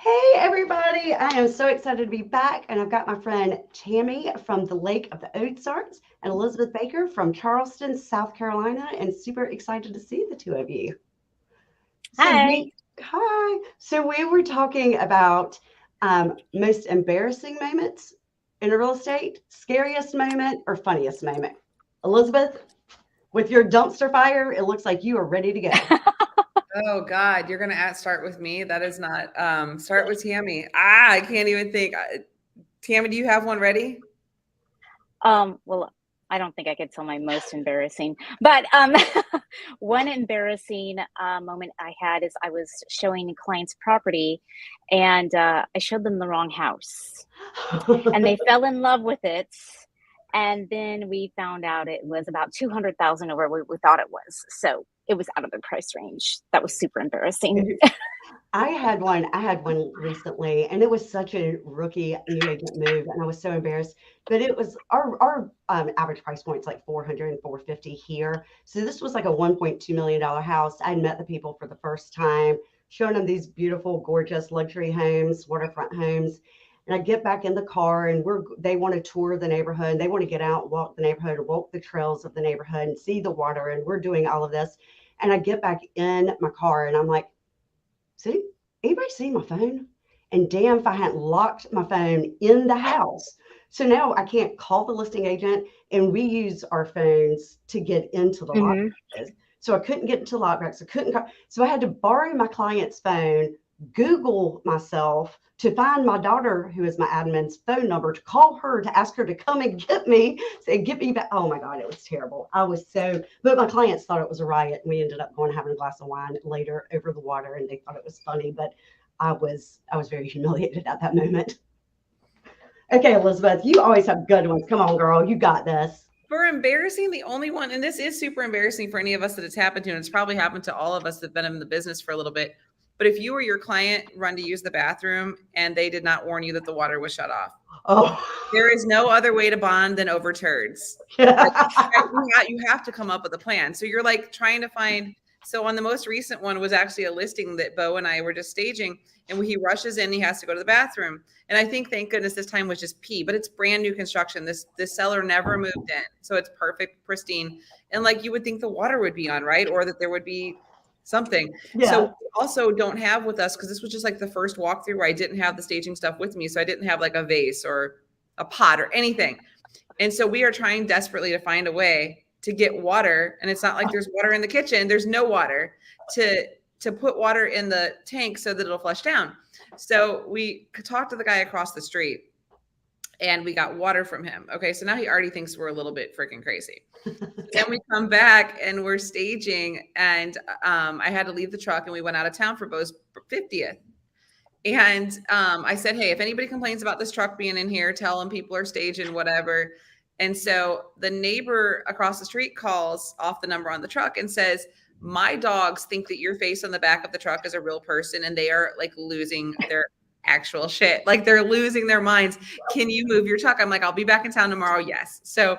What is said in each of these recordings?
Hey, everybody. I am so excited to be back. And I've got my friend Tammy from the Lake of the Ozarks and Elizabeth Baker from Charleston, South Carolina, and super excited to see the two of you. So Hi. hi. So we were talking about most embarrassing moments in real estate, scariest moment or funniest moment. Elizabeth, with your dumpster fire, it looks like you are ready to go. Oh God, you're gonna start with me. That is not. Start with Tammy. I can't even think. Tammy, do you have one ready? Well, I don't think I could tell my most embarrassing, but one embarrassing moment I had is I was showing clients property, and I showed them the wrong house, and they fell in love with it. And then we found out it was about 200,000 over what we thought it was. So it was out of the price range. That was super embarrassing. I had one recently, and it was such a rookie new agent move, and I was so embarrassed. But it was our average price point's like 400 and 450 here. So this was like a $1.2 million house. I met the people for the first time, showing them these beautiful, gorgeous luxury homes, waterfront homes. And I get back in the car, and they want to tour the neighborhood. They want to get out, walk the neighborhood, walk the trails of the neighborhood, and see the water. And we're doing all of this. And I get back in my car, and I'm like, see, anybody see my phone? And damn if I hadn't locked my phone in the house. So now I can't call the listing agent, and we use our phones to get into the lock Hmm. boxes. So I couldn't get into lockbox. I couldn't call. So I had to borrow my client's phone, Google myself to find my daughter, who is my admin's phone number, to call her to ask her to come and get me, say, get me back. Oh my God, it was terrible. I was so, but my clients thought it was a riot. And we ended up going having a glass of wine later over the water, and they thought it was funny. But I was very humiliated at that moment. Okay, Elizabeth, you always have good ones. Come on, girl, you got this. For embarrassing, the only one, and this is super embarrassing for any of us that it's happened to, and it's probably happened to all of us that've been in the business for a little bit. But if you or your client run to use the bathroom and they did not warn you that the water was shut off, Oh, there is no other way to bond than over turds. Like you have to come up with a plan. So you're like trying to find. So on the most recent one was actually a listing that Bo and I were just staging, and when he rushes in, he has to go to the bathroom. And I think, thank goodness, this time was just pee. But it's brand new construction. This seller never moved in, so it's perfect, pristine, and like you would think the water would be on, right, or that there would be something. So yeah. we also don't have with us, because this was just like the first walkthrough where I didn't have the staging stuff with me, so I didn't have like a vase or a pot or anything. And so we are trying desperately to find a way to get water. And it's not like there's water in the kitchen. There's no water to put water in the tank so that it'll flush down. So we talked to the guy across the street and we got water from him. Okay. So now he already thinks we're a little bit freaking crazy. Then we come back and we're staging, and I had to leave the truck and we went out of town for Bo's 50th. And I said, hey, if anybody complains about this truck being in here, tell them people are staging, whatever. And so the neighbor across the street calls off the number on the truck and says, my dogs think that your face on the back of the truck is a real person, and they are like losing their actual shit. Like they're losing their minds. Can you move your truck? I'm like, I'll be back in town tomorrow. Yes. So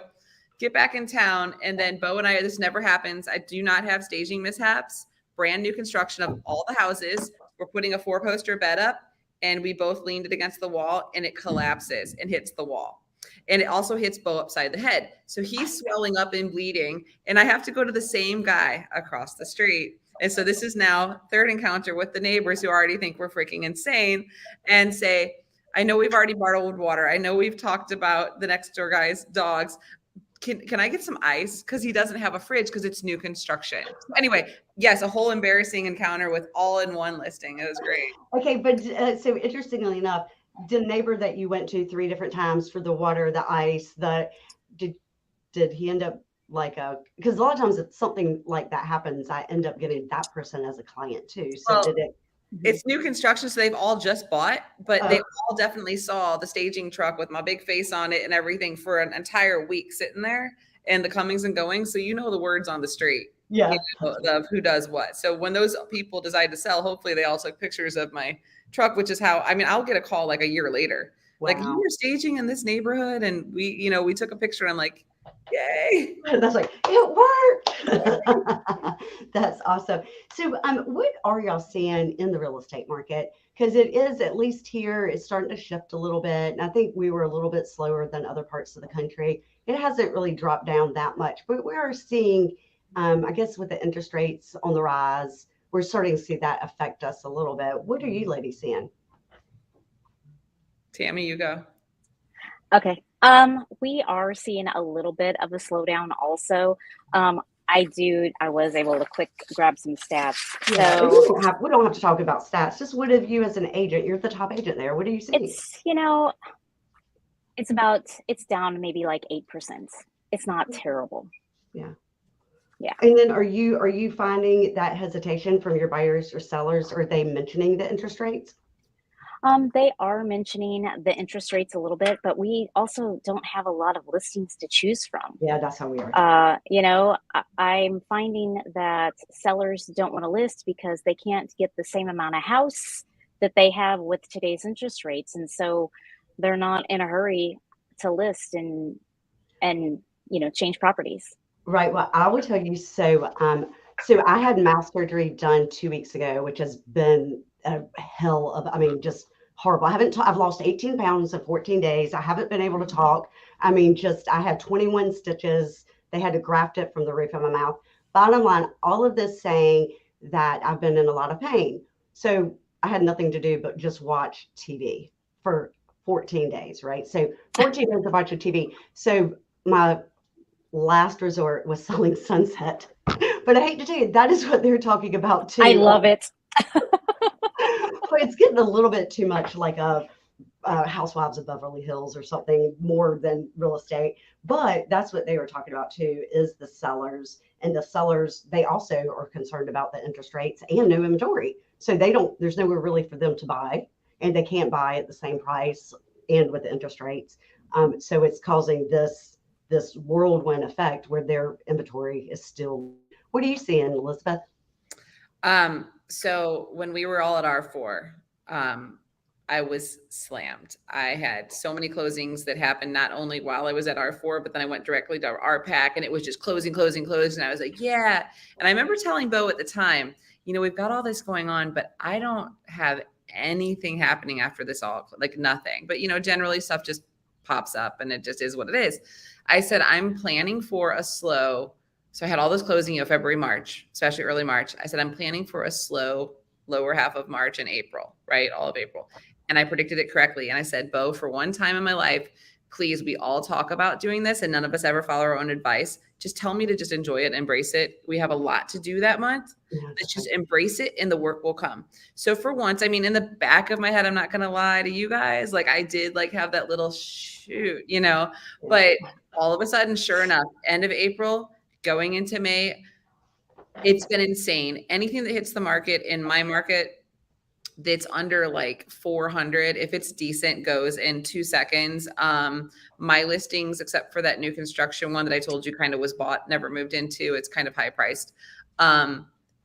get back in town. And then Bo and I, this never happens. I do not have staging mishaps. Brand new construction of all the houses. We're putting a 4-poster bed up, and we both leaned it against the wall, and it collapses and hits the wall. And it also hits Bo upside the head. So he's swelling up and bleeding. And I have to go to the same guy across the street. And so this is now third encounter with the neighbors who already think we're freaking insane, and say, I know we've already bottled water. I know we've talked about the next door guy's dogs. Can I get some ice? Because he doesn't have a fridge because it's new construction. Anyway, yes, a whole embarrassing encounter with all in one listing. It was great. Okay, but so interestingly enough, the neighbor that you went to three different times for the water, the ice, did did he end up like a because a lot of times if something like that happens, I end up getting that person as a client too. So Well, did it? Mhm. it's new construction, so they've all just bought, but Oh, they all definitely saw the staging truck with my big face on it and everything for an entire week sitting there, and the comings and goings. So you know the words on the street, you yeah. know, of who does what. So when those people decide to sell, hopefully they all took pictures of my truck, which is how, I mean, I'll get a call like a year later, like, you Wow. were staging in this neighborhood, and we took a picture. And I'm like, yay. That's like it worked. That's awesome. So, what are y'all seeing in the real estate market? because it is, at least here, it's starting to shift a little bit. And I think we were a little bit slower than other parts of the country. It hasn't really dropped down that much, but we are seeing, I guess, with the interest rates on the rise, we're starting to see that affect us a little bit. What are you ladies seeing? Tammy, you go. Okay. We are seeing a little bit of a slowdown also. I was able to quick grab some stats. Yeah, So we don't have to talk about stats. Just what have you as an agent? You're the top agent there. What are you seeing? It's down maybe like 8%. It's not terrible. Yeah. Yeah. And then are you finding that hesitation from your buyers or sellers? Are they mentioning the interest rates? They are mentioning the interest rates a little bit, but we also don't have a lot of listings to choose from. Yeah, that's how we are. I'm finding that sellers don't want to list because they can't get the same amount of house that they have with today's interest rates. And so they're not in a hurry to list and change properties. Right. Well, I will tell you, so I had mouth surgery done 2 weeks ago, which has been a hell of, just horrible. I've lost 18 pounds in 14 days. I haven't been able to talk. I had 21 stitches. They had to graft it from the roof of my mouth. Bottom line, all of this saying that I've been in a lot of pain. So I had nothing to do but just watch TV for 14 days, right? So 14 days of watching TV. So my last resort was selling Sunset. But I hate to tell you, that is what they're talking about too. I love it. It's getting a little bit too much like a Housewives of Beverly Hills or something more than real estate. But that's what they were talking about too, is the sellers. And the sellers, they also are concerned about the interest rates and no inventory. So there's nowhere really for them to buy, and they can't buy at the same price and with the interest rates. So it's causing this whirlwind effect where their inventory is still. What are you seeing, Elizabeth? So when we were all at R4, I was slammed. I had so many closings that happened not only while I was at R4, but then I went directly to RPAC, and it was just closing. And I was like, yeah. And I remember telling Bo at the time, we've got all this going on, but I don't have anything happening after this all, like nothing. But, generally stuff just pops up and it just is what it is. I said, I'm planning for a slow. So I had all this closing, February, March, especially early March. I said, I'm planning for a slow lower half of March and April, right? All of April. And I predicted it correctly. And I said, Bo, for one time in my life, please, we all talk about doing this and none of us ever follow our own advice. Just tell me to just enjoy it, embrace it. We have a lot to do that month. Let's just embrace it and the work will come. So for once, in the back of my head, I'm not going to lie to you guys. Like I did have that little shoot, but all of a sudden, sure enough, end of April, going into May, it's been insane. Anything that hits the market in my market that's under 400, if it's decent, goes in 2 seconds. My listings, except for that new construction one that I told you kind of was bought, never moved into, it's kind of high priced.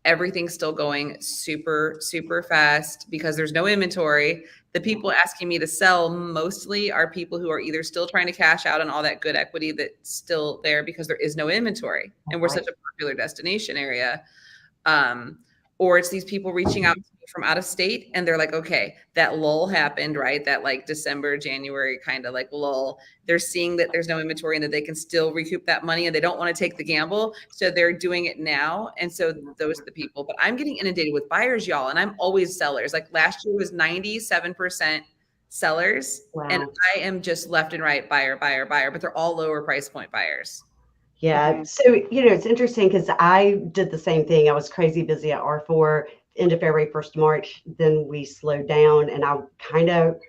Everything's still going super, super fast because there's no inventory. The people asking me to sell mostly are people who are either still trying to cash out on all that good equity that's still there because there is no inventory and we're such a popular destination area. Or it's these people reaching out to me from out of state and they're like, okay, that lull happened, right? That December, January kind of lull. They're seeing that there's no inventory and that they can still recoup that money and they don't want to take the gamble. So they're doing it now. And so those are the people, but I'm getting inundated with buyers, y'all. And I'm always sellers. Last year was 97% sellers. Wow. And I am just left and right buyer, but they're all lower price point buyers. Yeah. So, it's interesting because I did the same thing. I was crazy busy at R4, end of February, 1st March. Then we slowed down and I kind of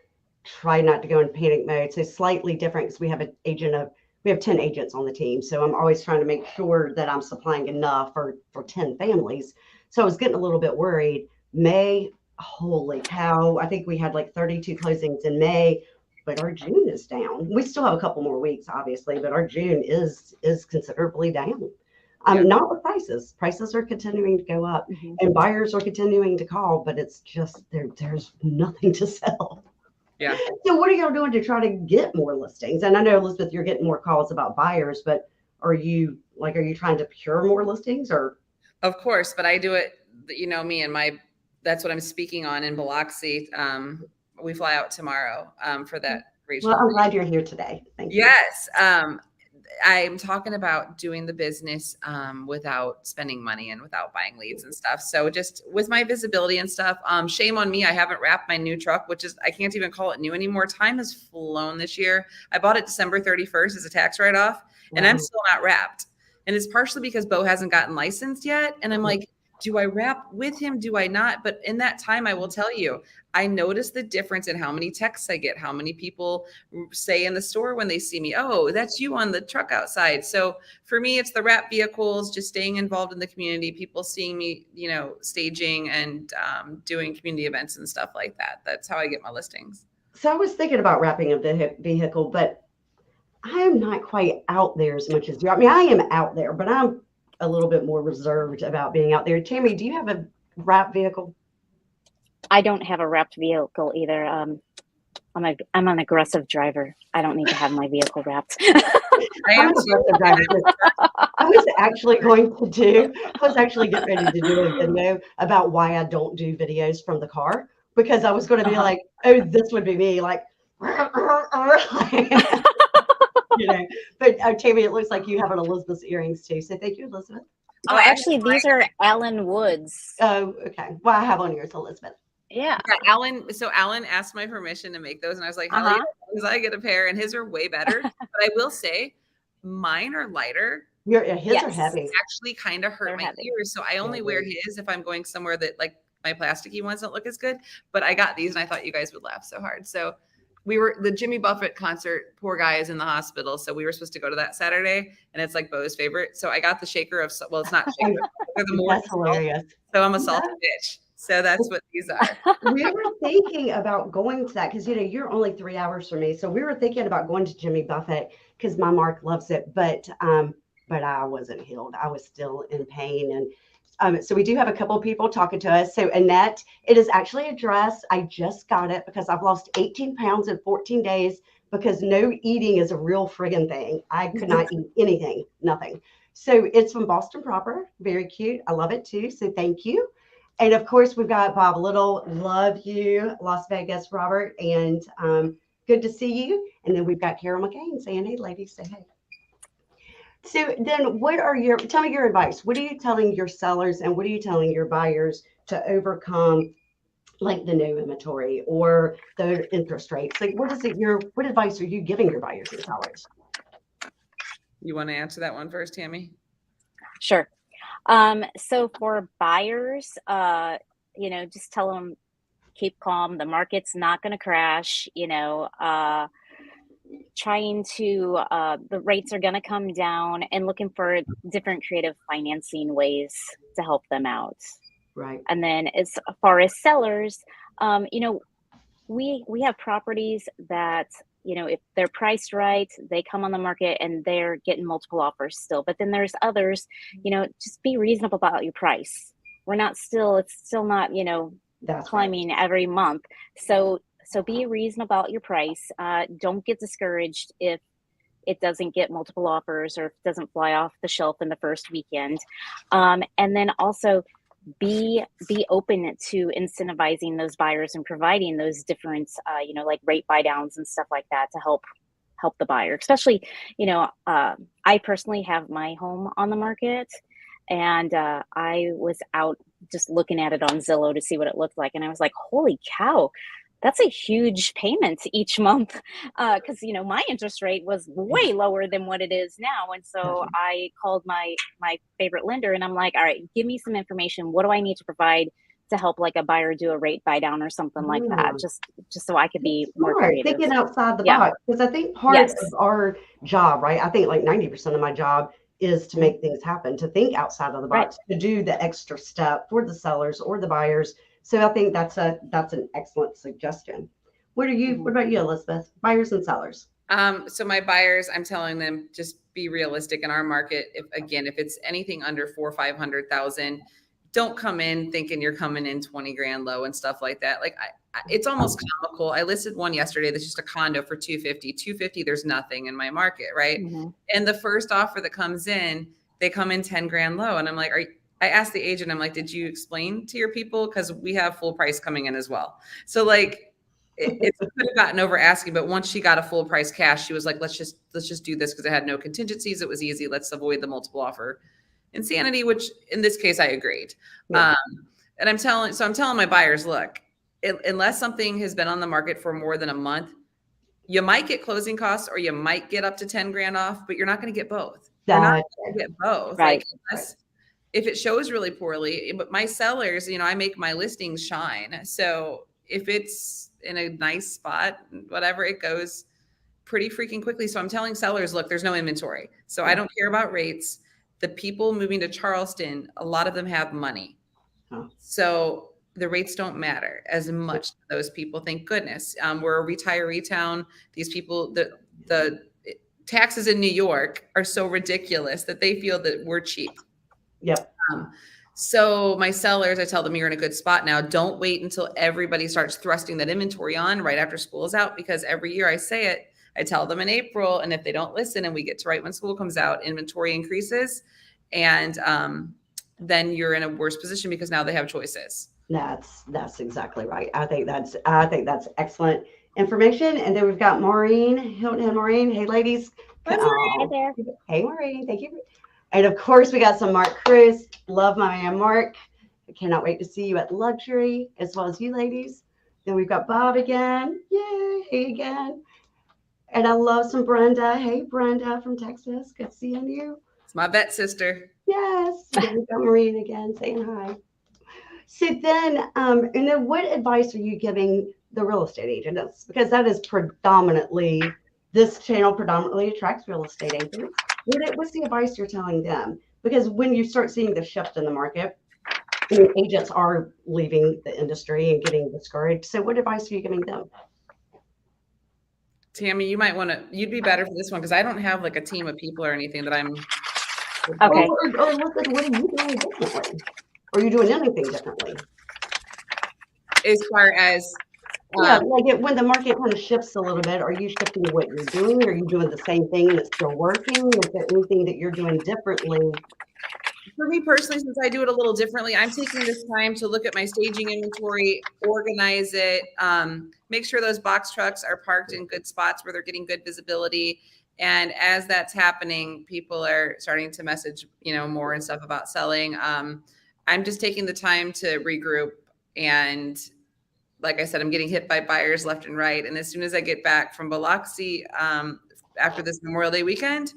tried not to go in panic mode. So slightly different because we have 10 agents on the team. So I'm always trying to make sure that I'm supplying enough for 10 families. So I was getting a little bit worried. May, holy cow. I think we had 32 closings in May. But our June is down. We still have a couple more weeks, obviously, but our June is considerably down. Not with prices. Prices are continuing to go up, and buyers are continuing to call, but it's just there's nothing to sell. Yeah. So what are y'all doing to try to get more listings? And I know, Elizabeth, you're getting more calls about buyers, but are you trying to procure more listings or? Of course, but I do it, me and my that's what I'm speaking on in Biloxi. We fly out tomorrow for that regional. Well, I'm glad you're here today. Thank you. Yes. I'm talking about doing the business without spending money and without buying leads and stuff. So just with my visibility and stuff, shame on me. I haven't wrapped my new truck, which is, I can't even call it new anymore. Time has flown this year. I bought it December 31st as a tax write-off, and I'm still not wrapped. And it's partially because Bo hasn't gotten licensed yet. And I'm like, do I wrap with him? Do I not? But in that time, I will tell you, I noticed the difference in how many texts I get, how many people say in the store when they see me, oh, that's you on the truck outside. So for me, it's the wrap vehicles, just staying involved in the community, people seeing me, you know, staging and doing community events and stuff like that. That's how I get my listings. So I was thinking about wrapping a vehicle, but I am not quite out there as much as you. I mean, I am out there, but I'm a little bit more reserved about being out there. Tammy, do you have a wrap vehicle? I don't have a wrapped vehicle either. I'm an aggressive driver. I don't need to have my vehicle wrapped. I was actually getting ready to do a video about why I don't do videos from the car, because I was going to be like, oh, this would be me, like, you know. But Tammy, it looks like you have an Elizabeth's earrings too. So thank you, Elizabeth. Oh, actually, these are Alan Woods. Oh, okay. Well, I have on yours, Elizabeth. Yeah. Alan. So Alan asked my permission to make those, and I was like, hell yeah, because I get a pair, and his are way better. But I will say, mine are lighter. His are heavy. Actually, kind of hurt my ears, so I only wear his if I'm going somewhere that like my plasticky ones don't look as good. But I got these, and I thought you guys would laugh so hard. So the Jimmy Buffett concert, poor guy is in the hospital. So we were supposed to go to that Saturday, and it's like Bo's favorite. So I got the shaker of, well, it's not shaker. That's hilarious. So I'm a salty bitch. So that's what these are. We were thinking about going to that because, you know, you're only 3 hours from me. So we were thinking about going to Jimmy Buffett because my Mark loves it. But I wasn't healed. I was still in pain. And so we do have a couple of people talking to us. So Annette, it is actually a dress. I just got it because I've lost 18 pounds in 14 days because no eating is a real friggin' thing. I could not eat anything, nothing. So it's from Boston Proper. Very cute. I love it too. So thank you. And of course, we've got Bob Little. Love you, Las Vegas, Robert. And good to see you. And then we've got Carol McCain saying, hey, ladies, say hey. So then tell me your advice. What are you telling your sellers and what are you telling your buyers to overcome like the no inventory or the interest rates? Like what advice are you giving your buyers and sellers? You want to answer that one first, Tammy? Sure. So for buyers, you know, just tell them, keep calm. The market's not going to crash, you know, the rates are going to come down and looking for different creative financing ways to help them out. Right. And then as far as sellers, you know, we have properties that, you know, if they're priced right, they come on the market and they're getting multiple offers still. But then there's others, you know, just be reasonable about your price. It's still not, you know, climbing every month. So be reasonable about your price. Don't get discouraged if it doesn't get multiple offers or if it doesn't fly off the shelf in the first weekend. And then also be open to incentivizing those buyers and providing those different, you know, like rate buy downs and stuff like that to help the buyer. Especially, you know, I personally have my home on the market, and I was out just looking at it on Zillow to see what it looked like, and I was like, holy cow. That's a huge payment each month because, you know, my interest rate was way lower than what it is now. And so I called my favorite lender and I'm like, all right, give me some information. What do I need to provide to help like a buyer do a rate buy down or something like that? Just so I could be more creative. Thinking outside the box, because I think part of our job, right? I think like 90% of my job is to make things happen, to think outside of the box, to do the extra step for the sellers or the buyers. So I think that's an excellent suggestion. What about you, Elizabeth? Buyers and sellers. So my buyers, I'm telling them just be realistic in our market. If it's anything under 400,000 or 500,000, don't come in thinking you're coming in 20 grand low and stuff like that. Like it's almost comical. I listed one yesterday that's just a condo for 250. There's nothing in my market, right? Mm-hmm. And the first offer that comes in, they come in 10 grand low, and I'm like, I asked the agent, I'm like, did you explain to your people? Because we have full price coming in as well. So like it could have gotten over asking, but once she got a full price cash, she was like, let's just do this because it had no contingencies. It was easy. Let's avoid the multiple offer insanity, which in this case I agreed. Yeah. And I'm telling my buyers, look, unless something has been on the market for more than a month, you might get closing costs or you might get up to 10 grand off, but you're not going to get both. You're not going to get both. Right. Like, unless, if it shows really poorly, but my sellers, you know, I make my listings shine. So if it's in a nice spot, whatever, it goes pretty freaking quickly. So I'm telling sellers, look, there's no inventory. So I don't care about rates. The people moving to Charleston, a lot of them have money. So the rates don't matter as much to those people. Thank goodness. We're a retiree town. These people, the taxes in New York are so ridiculous that they feel that we're cheap. Yep. So my sellers, I tell them, you're in a good spot now. Don't wait until everybody starts thrusting that inventory on right after school is out, because every year I say it, I tell them in April, and if they don't listen and we get to right when school comes out, inventory increases, and then you're in a worse position because now they have choices. That's exactly right. I think that's excellent information. And then we've got Maureen, Hilton and Maureen. Hey, ladies. Hi, Maureen. Hi there. Hey, Maureen. Thank you. And of course, we got some Mark Cruz. Love my man, Mark. I cannot wait to see you at Luxury, as well as you ladies. Then we've got Bob again. Yay. Hey again. And I love some Brenda. Hey, Brenda from Texas. Good seeing you. It's my vet sister. Yes. Then we've got Maureen again saying hi. So then, and then what advice are you giving the real estate agents? Because that is predominantly, this channel predominantly attracts real estate agents. What's the advice you're telling them? Because when you start seeing the shift in the market, agents are leaving the industry and getting discouraged. So what advice are you giving them? Tammy, you might want to, you'd be better for this one because I don't have like a team of people or anything that I'm. Okay. Or look at, what are you doing differently? Are you doing anything differently? As far as yeah, like when the market kind of shifts a little bit, are you shifting what you're doing? Are you doing the same thing and it's still working? Is there anything that you're doing differently? For me personally, since I do it a little differently, I'm taking this time to look at my staging inventory, organize it, make sure those box trucks are parked in good spots where they're getting good visibility. And as that's happening, people are starting to message, you know, more and stuff about selling. I'm just taking the time to regroup, and like I said, I'm getting hit by buyers left and right. And as soon as I get back from Biloxi, after this Memorial Day weekend,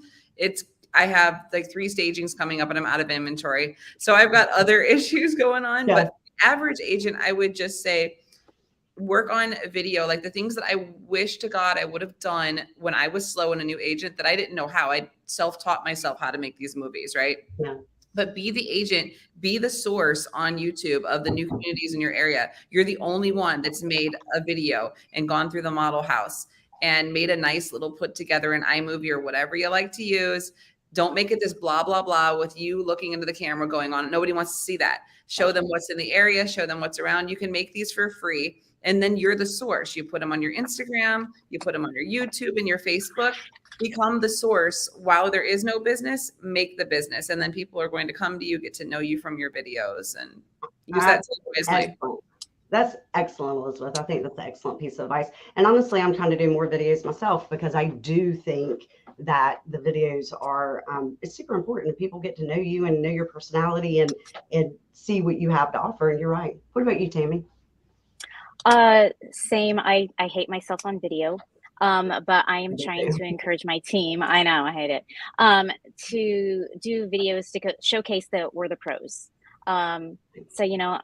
I have like 3 stagings coming up and I'm out of inventory. So I've got other issues going on, but average agent, I would just say, work on video, like the things that I wish to God I would have done when I was slow and a new agent that I didn't know how. I self-taught myself how to make these movies, right? Yeah. But be the agent, be the source on YouTube of the new communities in your area. You're the only one that's made a video and gone through the model house and made a nice little put together in iMovie or whatever you like to use. Don't make it this blah, blah, blah with you looking into the camera going on. Nobody wants to see that. Show them what's in the area, show them what's around. You can make these for free. And then you're the source. You put them on your Instagram, you put them on your YouTube and your Facebook. Become the source. While there is no business, make the business. And then people are going to come to you, get to know you from your videos, and use that wisely. That's excellent, Elizabeth. I think that's an excellent piece of advice. And honestly, I'm trying to do more videos myself because I do think that the videos are, it's super important. People get to know you and know your personality and see what you have to offer. And you're right. What about you, Tammy? Same. I hate myself on video. But I am trying to encourage my team. I know, I hate it. To do videos to showcase that we're the pros. So, you know,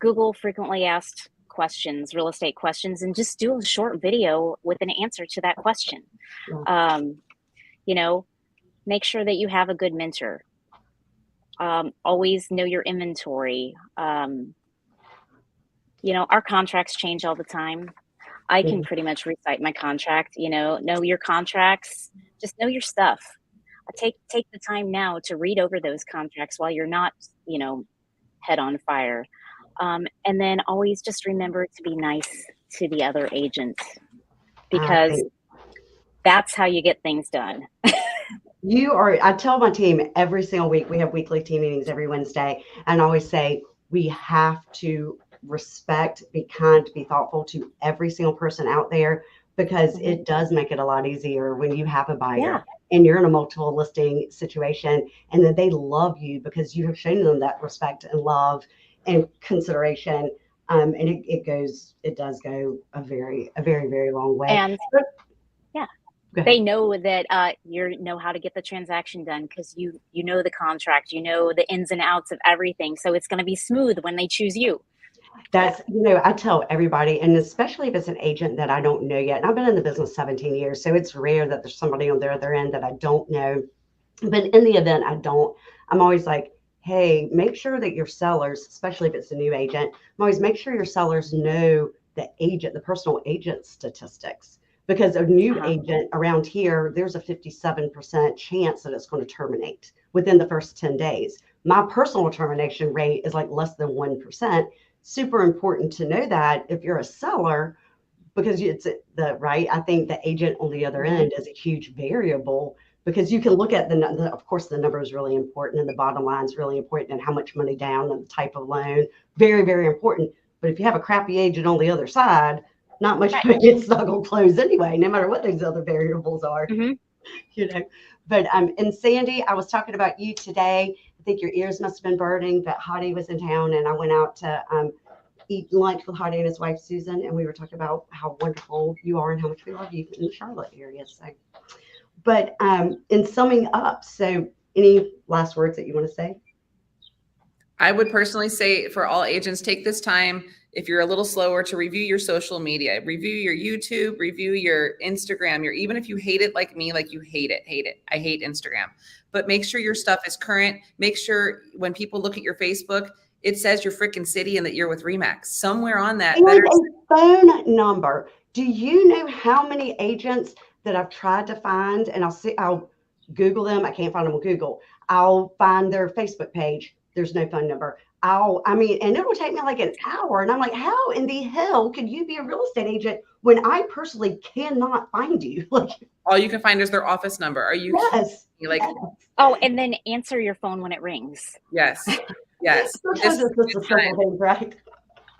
Google frequently asked questions, real estate questions, and just do a short video with an answer to that question. You know, make sure that you have a good mentor. Always know your inventory. You know, our contracts change all the time. I can pretty much recite my contract, you know your contracts, just know your stuff. Take the time now to read over those contracts while you're not, you know, head on fire. And then always just remember to be nice to the other agents, because that's how you get things done. I tell my team every single week, we have weekly team meetings every Wednesday, and I always say we have to respect, be kind, be thoughtful to every single person out there, because it does make it a lot easier when you have a buyer and you're in a multiple listing situation, and that they love you because you have shown them that respect and love and consideration. And it does go a very, very long way. And they know that you know how to get the transaction done because you know the contract, you know the ins and outs of everything. So it's going to be smooth when they choose you. That's, I tell everybody, and especially if it's an agent that I don't know yet. And I've been in the business 17 years, so it's rare that there's somebody on the other end that I don't know. But in the event I'm always like, hey, make sure that your sellers, especially if it's a new agent, make sure your sellers know the personal agent statistics. Because a new agent around here, there's a 57% chance that it's going to terminate within the first 10 days. My personal termination rate is like less than 1%. Super important to know that if you're a seller, because I think the agent on the other end is a huge variable, because you can look at of course, the number is really important, and the bottom line is really important, and how much money down and the type of loan, very, very important. But if you have a crappy agent on the other side, not much money, it's not going to close anyway, no matter what those other variables are. But and Sandy, I was talking about you today. I think your ears must have been burning, but Hottie was in town, and I went out to eat lunch with Hottie and his wife Susan, and we were talking about how wonderful you are and how much we love you in the Charlotte area. So, but in summing up, so any last words that you want to say? I would personally say for all agents, take this time, if you're a little slower, to review your social media, review your YouTube, review your Instagram, even if you hate it like me, like you hate it. I hate Instagram, but make sure your stuff is current. Make sure when people look at your Facebook, it says your freaking city and that you're with Remax somewhere on that. And a phone number. Do you know how many agents that I've tried to find, and I'll Google them. I can't find them on Google. I'll find their Facebook page. There's no phone number. And it'll take me like an hour. And I'm like, how in the hell could you be a real estate agent when I personally cannot find you? Like, all you can find is their office number. Are you like, oh, and then answer your phone when it rings. Yes. Sometimes it's just a simple thing, right?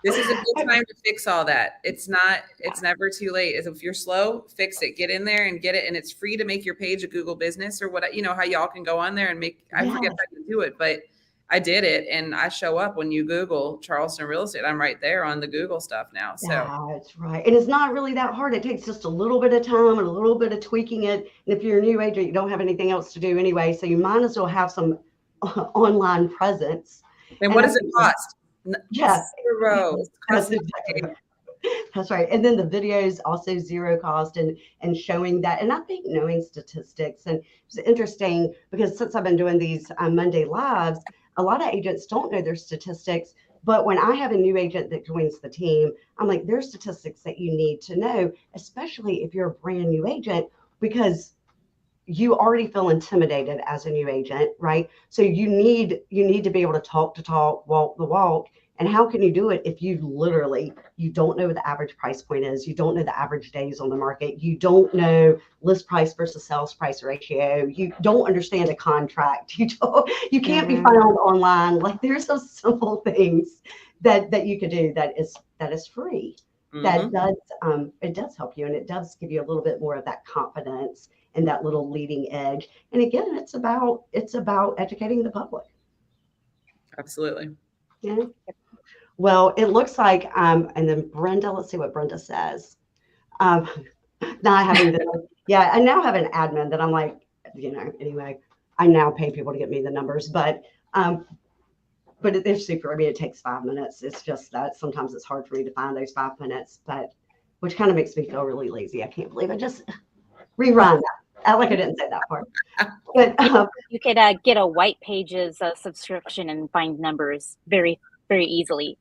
This is a good time to fix all that. It's never too late. If you're slow, fix it. Get in there and get it. And it's free to make your page a Google business, or what, how y'all can go on there and I forget how to do it, but I did it, and I show up when you Google Charleston real estate. I'm right there on the Google stuff now. So that's right. And it's not really that hard. It takes just a little bit of time and a little bit of tweaking it. And if you're a new agent, you don't have anything else to do anyway, so you might as well have some online presence. And what does it cost? Yes. Zero. That's right. And then the videos also zero cost, and showing that. And I think knowing statistics, and it's interesting because since I've been doing these Monday lives, a lot of agents don't know their statistics. But when I have a new agent that joins the team, I'm like, there's statistics that you need to know, especially if you're a brand new agent, because you already feel intimidated as a new agent, right? So you need to be able to talk, walk the walk. And how can you do it if you don't know what the average price point is? You don't know the average days on the market. You don't know list price versus sales price ratio. You don't understand a contract. You can't be found online. Like, there's some simple things that you could do that is free. That does help you, and it does give you a little bit more of that confidence and that little leading edge. And again, it's about educating the public. Absolutely. Yeah. Well, it looks like, and then Brenda, let's see what Brenda says. Now I have I now have an admin that I'm like, anyway, I now pay people to get me the numbers, but they're super. I mean, it takes 5 minutes. It's just that sometimes it's hard for me to find those 5 minutes, which kind of makes me feel really lazy. I can't believe I just rerun that. Act like I didn't say that part. But you could get a White Pages subscription and find numbers very, very easily.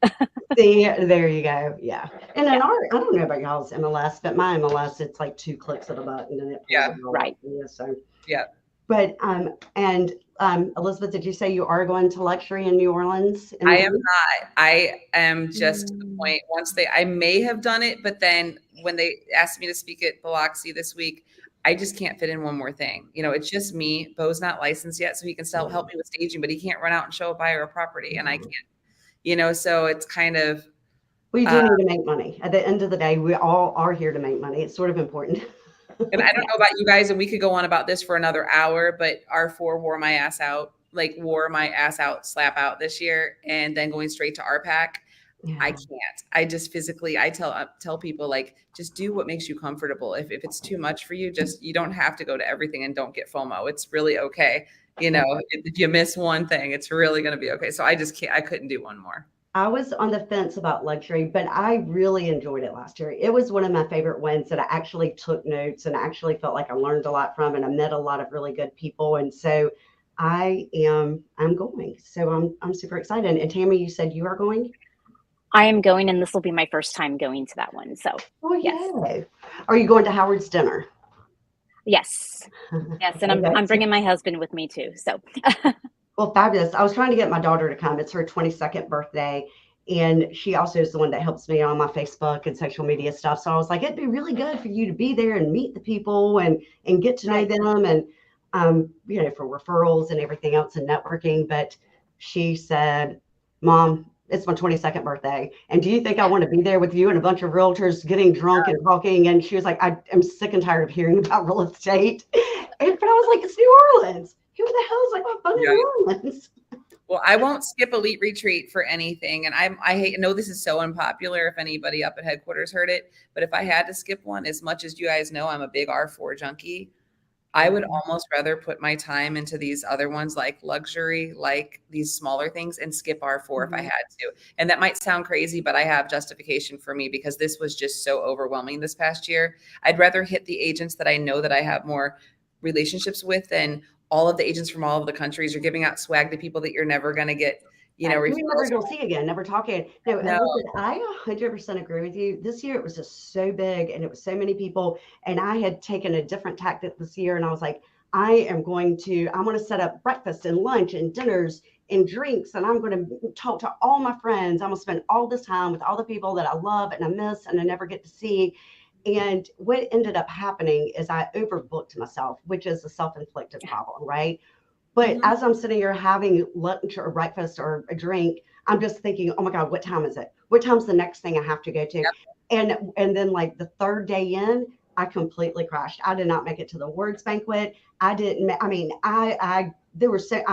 See, there you go. Yeah. And then I don't know about y'all's MLS, but my MLS, it's like 2 clicks of a button and it. Right. So. Yeah. But and Elizabeth, did you say you are going to luxury in New Orleans? I am not. I am just to the point. I may have done it, but then when they asked me to speak at Biloxi this week, I just can't fit in one more thing. You know, it's just me. Bo's not licensed yet, so he can still help me with staging, but he can't run out and show a buyer a property, and I can't. You know, so it's kind of. We do need to make money. At the end of the day, we all are here to make money. It's sort of important. And I don't know about you guys, and we could go on about this for another hour, but R4 wore my ass out, slap out this year, and then going straight to RPAC. Yeah. I can't. I just physically, I tell people, like, just do what makes you comfortable. If it's too much for you, you don't have to go to everything, and don't get FOMO. It's really okay. You know, if you miss one thing, it's really going to be okay. So I just can't, I couldn't do one more. I was on the fence about luxury, but I really enjoyed it last year. It was one of my favorite ones that I actually took notes and I actually felt like I learned a lot from, and I met a lot of really good people. And so I'm going. So I'm super excited. And Tammy, you said you are going? I am going, and this will be my first time going to that one. So, yes. Are you going to Howard's dinner? Yes. Yes. And I'm bringing my husband with me too. So. Well, fabulous. I was trying to get my daughter to come. It's her 22nd birthday. And she also is the one that helps me on my Facebook and social media stuff. So I was like, it'd be really good for you to be there and meet the people and get to know them and, you know, for referrals and everything else and networking. But she said, Mom, it's my 22nd birthday. And do you think I want to be there with you and a bunch of realtors getting drunk and talking? And she was like, I am sick and tired of hearing about real estate. But I was like, it's New Orleans. Who the hell is like, what fun in New Orleans? Well, I won't skip Elite Retreat for anything. And I know this is so unpopular if anybody up at headquarters heard it, but if I had to skip one, as much as you guys know, I'm a big R4 junkie. I would almost rather put my time into these other ones, like luxury, like these smaller things, and skip R4 if I had to. And that might sound crazy, but I have justification for me because this was just so overwhelming this past year. I'd rather hit the agents that I know that I have more relationships with than all of the agents from all of the countries. You're giving out swag to people that you're never going to get, you know, never going to see again, never talking. No. Listen, I 100% agree with you. This year it was just so big and it was so many people. And I had taken a different tactic this year. And I was like, I'm going to set up breakfast and lunch and dinners and drinks. And I'm going to talk to all my friends. I'm going to spend all this time with all the people that I love and I miss and I never get to see. And what ended up happening is I overbooked myself, which is a self-inflicted problem, right? But as I'm sitting here having lunch or breakfast or a drink, I'm just thinking, oh my God, what time is it? What time's the next thing I have to go to? Yep. And then like the third day in, I completely crashed. I did not make it to the awards banquet. I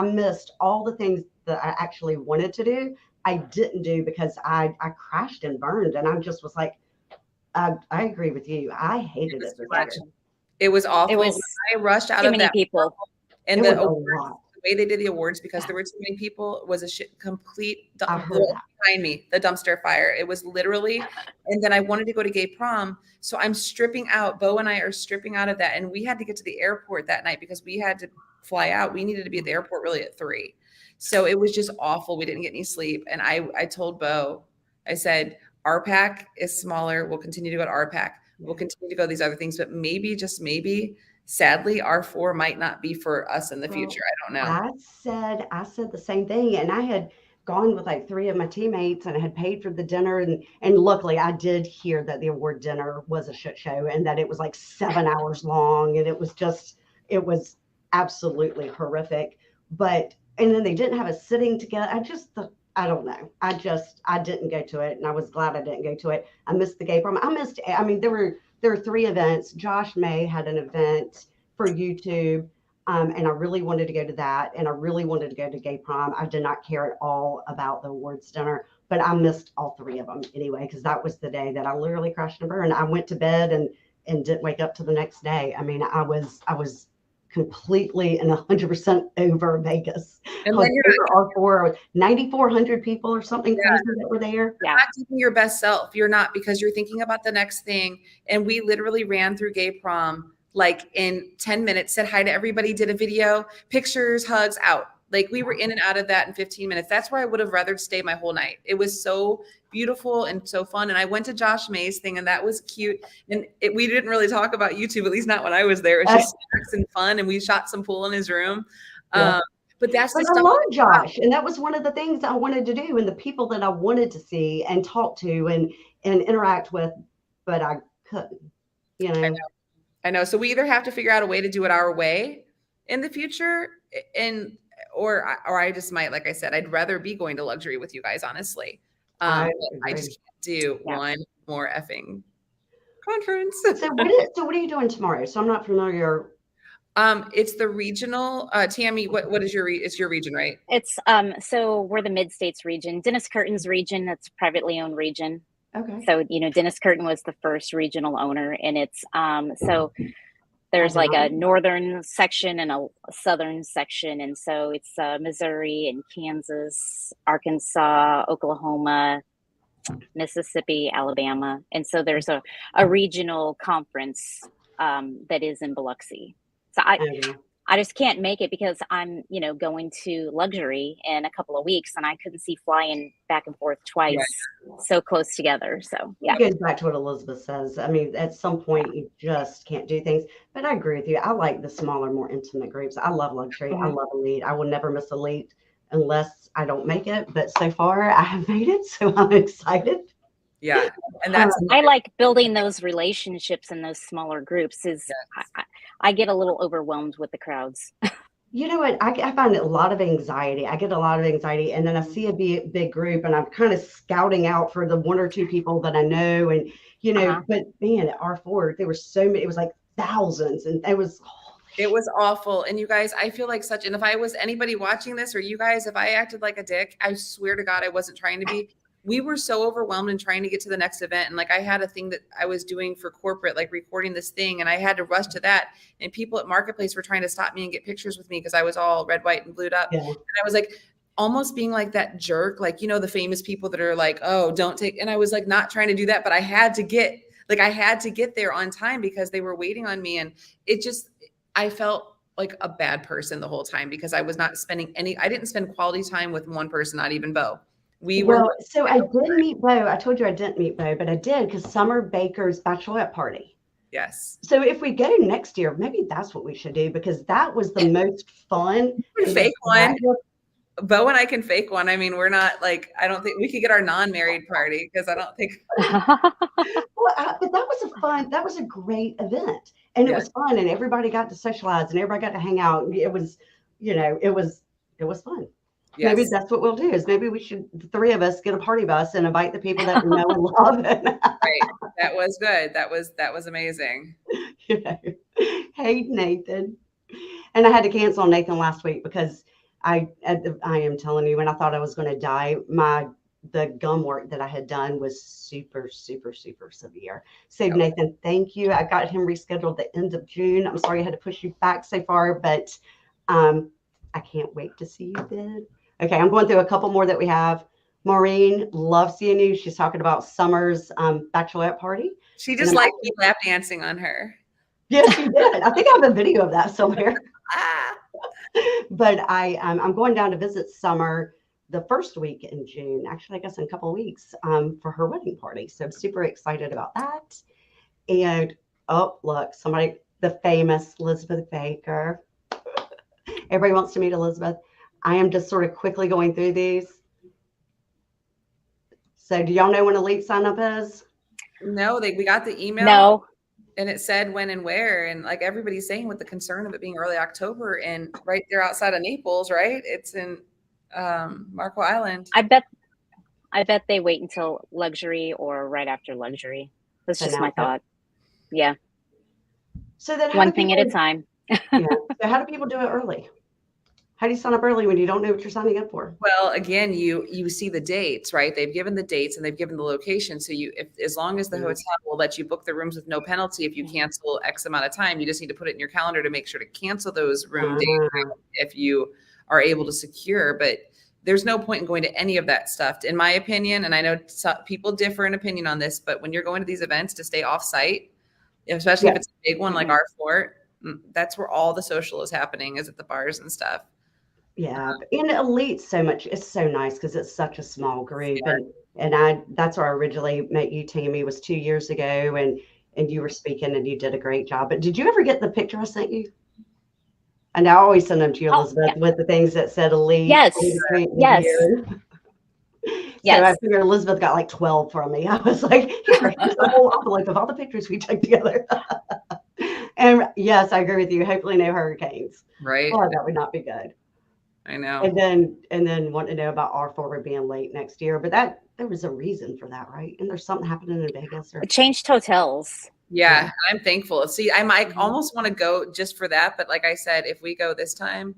missed all the things that I actually wanted to do. I didn't do because I crashed and burned. And I just was like, I agree with you. I hated it. It was awful. I rushed out of that people. And the way they did the awards, because there were too many people, was a complete behind me, the dumpster fire. It was literally, and then I wanted to go to gay prom. So I'm stripping out. Bo and I are stripping out of that. And we had to get to the airport that night because we had to fly out. We needed to be at the airport really at 3. So it was just awful. We didn't get any sleep. And I told Bo, I said, RPAC is smaller. We'll continue to go to RPAC. We'll continue to go to these other things, but maybe, just maybe, sadly, R4 might not be for us in the future. I don't know. I said the same thing. And I had gone with like 3 of my teammates and I had paid for the dinner. And luckily I did hear that the award dinner was a shit show and that it was like 7 hours long. And it was absolutely horrific. And then they didn't have us sitting together. I don't know. I didn't go to it, and I was glad I didn't go to it. I missed the gay prom. There were 3 events. Josh May had an event for YouTube, and I really wanted to go to that, and I really wanted to go to gay prom. I did not care at all about the awards dinner, but I missed all 3 of them anyway, because that was the day that I literally crashed and burned. I went to bed and didn't wake up till the next day. I mean, I was completely and 100% over Vegas. And then you're 9,400 people or something crazy that were there. You're not keeping your best self. You're not, because you're thinking about the next thing. And we literally ran through gay prom like in 10 minutes, said hi to everybody, did a video, pictures, hugs, out. Like we were in and out of that in 15 minutes. That's where I would have rather stayed my whole night. It was so beautiful and so fun. And I went to Josh May's thing and that was cute. And we didn't really talk about YouTube, at least not when I was there. It was just snacks and fun. And we shot some pool in his room. But that's the stuff. I love Josh. And that was one of the things I wanted to do and the people that I wanted to see and talk to and interact with, but I couldn't, you know. I know. So we either have to figure out a way to do it our way in the future, and or I just might, like I said, I'd rather be going to luxury with you guys, honestly. I I just can't do one more effing conference. So what are you doing tomorrow? So I'm not familiar. It's the regional. Tammy, what is it's your region, right? It's so we're the Mid-States region. Dennis Curtin's region, that's privately owned region. Okay. So, Dennis Curtin was the first regional owner, and it's so there's like a northern section and a southern section. And so it's Missouri and Kansas, Arkansas, Oklahoma, Mississippi, Alabama. And so there's a regional conference that is in Biloxi. So I just can't make it because I'm, going to luxury in a couple of weeks, and I couldn't see flying back and forth twice so close together. So, yeah. It goes back to what Elizabeth says. I mean, at some point you just can't do things, but I agree with you. I like the smaller, more intimate groups. I love luxury. I love elite. I will never miss elite unless I don't make it. But so far I have made it. So I'm excited. Yeah. And that's, I like building those relationships in those smaller groups. I get a little overwhelmed with the crowds. You know what? I find a lot of anxiety. I get a lot of anxiety, and then I see a big group, and I'm kind of scouting out for the one or two people that I know, and But man, at R4, there were so many. It was like thousands, and it was awful. And you guys, I feel like and if I was anybody watching this, or you guys, if I acted like a dick, I swear to God, I wasn't trying to be. We were so overwhelmed and trying to get to the next event. And like, I had a thing that I was doing for corporate, like recording this thing, and I had to rush to that. And people at Marketplace were trying to stop me and get pictures with me because I was all red, white, and blued up. Yeah. And I was like, almost being like that jerk, like, the famous people that are like, oh, don't take. And I was like, not trying to do that, but I had to get there on time because they were waiting on me. And I felt like a bad person the whole time because I was not spending I didn't spend quality time with one person, not even Bo. So I did meet Bo. I told you I didn't meet Bo, but I did because Summer Baker's bachelorette party. Yes. So if we go next year, maybe that's what we should do because that was the most fun. Fake one. Bo and I can fake one. I mean, we're not like, I don't think we could get our non-married party because I don't think. But that was a great event, and it was fun, and everybody got to socialize, and everybody got to hang out. It was, it was fun. Yes. Maybe that's what we'll do is maybe we should, the three of us, get a party bus and invite the people that we know and love. Right. That was good. That was amazing. Hey, Nathan. And I had to cancel on Nathan last week because I am telling you, when I thought I was going to die, the gum work that I had done was super, super, super severe. So Nathan, thank you. I got him rescheduled the end of June. I'm sorry I had to push you back so far, but I can't wait to see you then. Okay, I'm going through a couple more that we have. Maureen, love seeing you. She's talking about Summer's bachelorette party. She just liked me lap dancing on her. Yes, she did. I think I have a video of that somewhere. But I'm going down to visit Summer the first week in June. Actually, I guess in a couple of weeks for her wedding party. So I'm super excited about that. And oh, look, somebody, the famous Elizabeth Baker. Everybody wants to meet Elizabeth. I am just sort of quickly going through these. So do y'all know when Elite sign up is? No, we got the email. No. And it said when and where. And like everybody's saying with the concern of it being early October and right there outside of Naples, right? It's in Marco Island. I bet they wait until luxury or right after luxury. That's just my thought. Yeah. So then one thing at a time. Yeah. So how do people do it early? How do you sign up early when you don't know what you're signing up for? Well, again, you see the dates, right? They've given the dates and they've given the location. So as long as the hotel will let you book the rooms with no penalty, if you cancel X amount of time, you just need to put it in your calendar to make sure to cancel those room dates if you are able to secure. But there's no point in going to any of that stuff, in my opinion. And I know people differ in opinion on this, but when you're going to these events to stay off site, especially if it's a big one like our fort, that's where all the social is happening, is at the bars and stuff. Yeah, and Elite it's so nice because it's such a small group, and that's where I originally met you, Tammy, was 2 years ago, and you were speaking and you did a great job. But did you ever get the picture I sent you? And I always send them to you, Elizabeth, with the things that said Elite. Yes, yes. So I figured Elizabeth got like 12 from me. I was like, here's the whole envelope of all the pictures we took together. And yes, I agree with you. Hopefully no hurricanes. Right. Oh, that would not be good. I know. And then want to know about R forward being late next year. But there was a reason for that, right? And there's something happening in Vegas or Changed hotels. Yeah, I'm thankful. See, I might Mhm. almost want to go just for that. But like I said, if we go this time,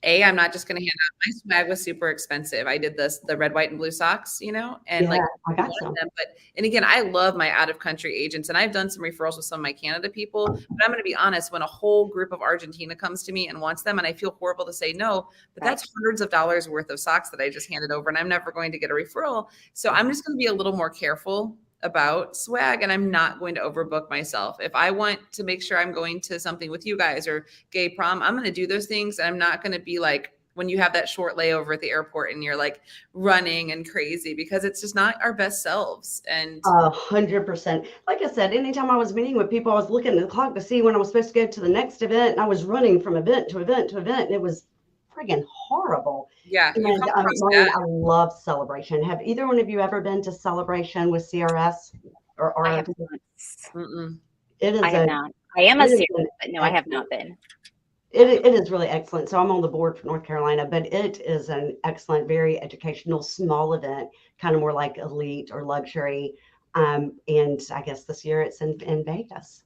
I'm not just going to hand out. My swag was super expensive. I did the red, white, and blue socks, and like Yeah, I got one of some. them. And again, I love my out of country agents, and I've done some referrals with some of my Canada people. But I'm going to be honest, when a whole group of Argentina comes to me and wants them, and I feel horrible to say no, but that's hundreds of dollars worth of socks that I just handed over, and I'm never going to get a referral. So I'm just going to be a little more careful about swag, and I'm not going to overbook myself. If I want to make sure I'm going to something with you guys or gay prom, I'm going to do those things, and I'm not going to be like when you have that short layover at the airport and you're like running and crazy, because it's just not our best selves. And 100%. Like I said, anytime I was meeting with people, I was looking at the clock to see when I was supposed to go to the next event, and I was running from event to event to event, and it was friggin' horrible. yeah, you And come across Maureen, that. I love Celebration. Have either one of you ever been to Celebration with CRS or I have ROTC? not. Mm-mm. It is I have not. I am a it is serious, an but no, I have excellent- not been. It is really excellent. So I'm on the board for North Carolina, but it is an excellent, very educational, small event, kind of more like elite or luxury. And I guess this year it's in Vegas.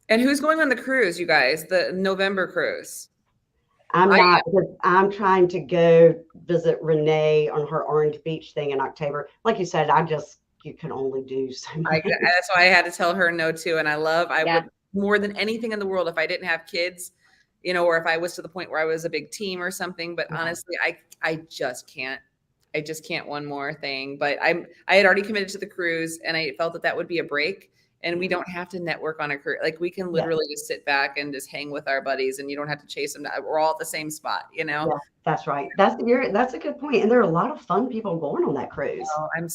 And who's going on the cruise, you guys? The November cruise. I'm I not, because I'm trying to go visit Renee on her Orange Beach thing in October. Like you said, you can only do so much. That's why I had to tell her no too. And I Yeah. would more than anything in the world, if I didn't have kids, or if I was to the point where I was a big team or something. But Yeah. honestly, I just can't. I just can't one more thing. But I had already committed to the cruise, and I felt that would be a break. And we don't have to network on a cruise. Like we can literally just sit back and just hang with our buddies, and you don't have to chase them. We're all at the same spot, Yeah, that's right. That's a good point. And there are a lot of fun people going on that cruise. Oh, I'm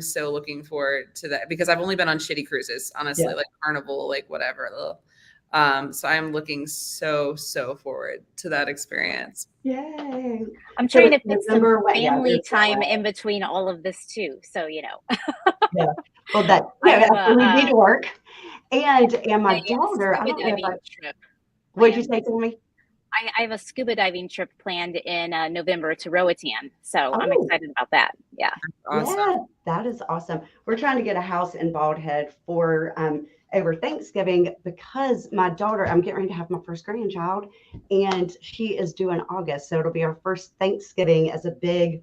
so looking forward to that, because I've only been on shitty cruises, honestly, Yeah. like Carnival, like whatever. So I'm looking so forward to that experience. Yay. I'm trying to it's fit some November, family it's time in between all of this too. So, Yeah. Well, I have we need to work. And my a daughter, I scuba don't know if diving trip. what'd you say to me? I have a scuba diving trip planned in November to Roatan. So I'm Oh. excited about that. Yeah. Awesome. Yeah, that is awesome. We're trying to get a house in Bald Head for over Thanksgiving, because my daughter, I'm getting ready to have my first grandchild, and she is due in August. So it'll be our first Thanksgiving as a big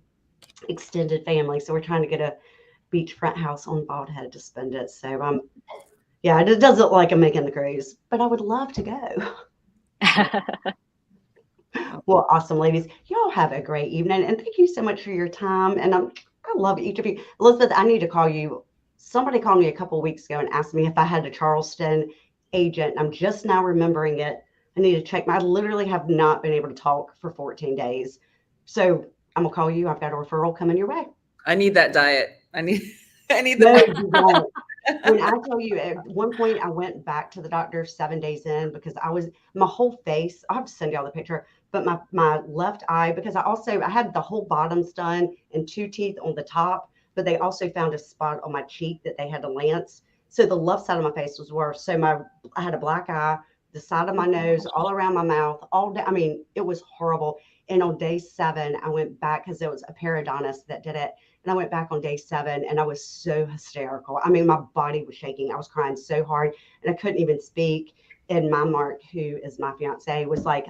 extended family. So we're trying to get a beachfront house on Bald Head to spend it. So yeah, it does look like I'm making the cruise, but I would love to go. Well, awesome, ladies. Y'all have a great evening, and thank you so much for your time. And I love each of you. Elizabeth, I need to call you. Somebody called me a couple of weeks ago and asked me if I had a Charleston agent. I'm just now remembering it. I need to check. I literally have not been able to talk for 14 days. So I'm gonna call you. I've got a referral coming your way. I need that diet. I need No, the you won't. When I tell you, at one point I went back to the doctor 7 days in, because my whole face, I'll have to send y'all the picture, but my left eye, because I had the whole bottoms done and 2 teeth on the top, but they also found a spot on my cheek that they had to lance. So the left side of my face was worse. So I had a black eye, the side of my nose, all around my mouth, all day. I mean, it was horrible. And on day 7, I went back, because there was a periodontist that did it. And I went back on day 7, and I was so hysterical. I mean, my body was shaking. I was crying so hard, and I couldn't even speak. And my Mark, who is my fiance, was like,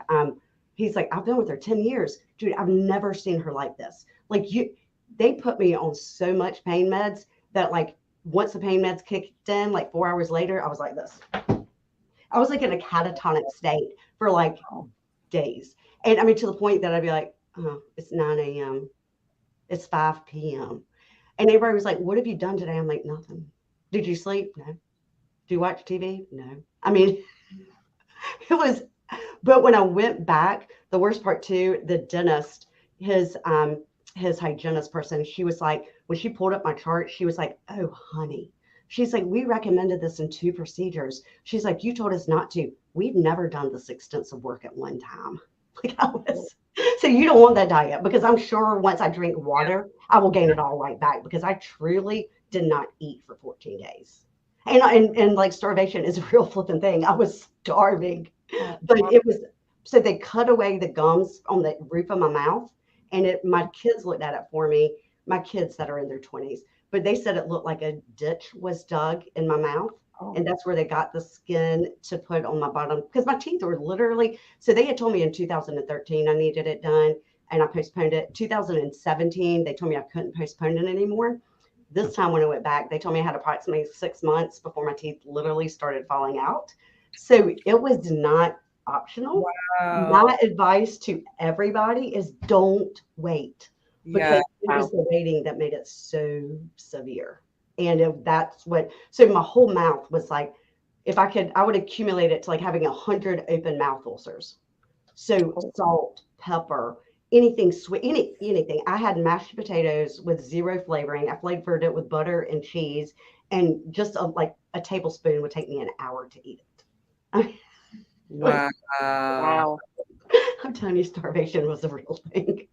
he's like, I've been with her 10 years. Dude, I've never seen her like this. Like they put me on so much pain meds that, like, once the pain meds kicked in, like 4 hours later, I was like this. I was like in a catatonic state for like days. And I mean, to the point that I'd be like, oh, it's 9 a.m. It's 5 p.m. And everybody was like, what have you done today? I'm like, nothing. Did you sleep? No. Do you watch TV? No. I mean, it was, but when I went back, the worst part too, the dentist, his hygienist person, she was like, when she pulled up my chart, she was like, oh, honey. She's like, we recommended this in 2 procedures. She's like, you told us not to. We've never done this extensive work at one time. Like so you don't want that diet, because I'm sure once I drink water, I will gain it all right back, because I truly did not eat for 14 days. And like starvation is a real flipping thing. I was starving, but it was, so they cut away the gums on the roof of my mouth, and my kids looked at it for me, my kids that are in their 20s, but they said it looked like a ditch was dug in my mouth. And that's where they got the skin to put on my bottom, because my teeth were literally, so they had told me in 2013 I needed it done, and I postponed it. 2017, they told me I couldn't postpone it anymore. This time when I went back, they told me I had approximately 6 months before my teeth literally started falling out. So it was not optional. Wow. My advice to everybody is don't wait, because it was the waiting that made it so severe. And that's what, so my whole mouth was like, if I could, I would accumulate it to like having 100 open mouth ulcers. So salt, pepper, anything sweet, anything. I had mashed potatoes with zero flavoring. I flavored it with butter and cheese, and just like a tablespoon would take me an hour to eat it. Wow. I'm telling you, starvation was a real thing.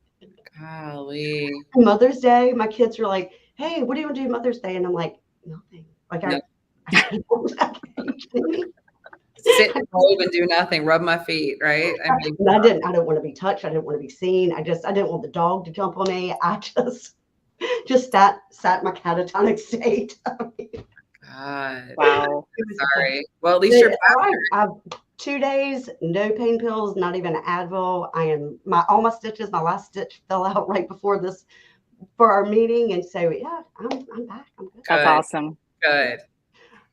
Golly. Mother's Day, my kids were like, hey, what do you want to do Mother's Day? And I'm like, nothing. Like, No. I can't. Sit home and do nothing, rub my feet, right? I mean, I don't want to be touched. I didn't want to be seen. I didn't want the dog to jump on me. I just sat in my catatonic state. God. Wow. Sorry. Well, at least you're back. I have 2 days, no pain pills, not even an Advil. All my stitches, my last stitch fell out right before for our meeting. And so, yeah, I'm back. I'm good. That's awesome. Good.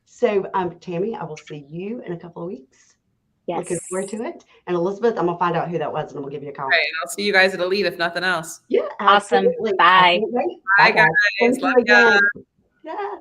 So, Tammy, I will see you in a couple of weeks. Yes. Looking forward to it. And Elizabeth, I'm going to find out who that was, and we'll give you a call. Right, and I'll see you guys at Elite if nothing else. Yeah, awesome. Absolutely. Bye. Bye, guys. Thank you Love ya. again. Yeah.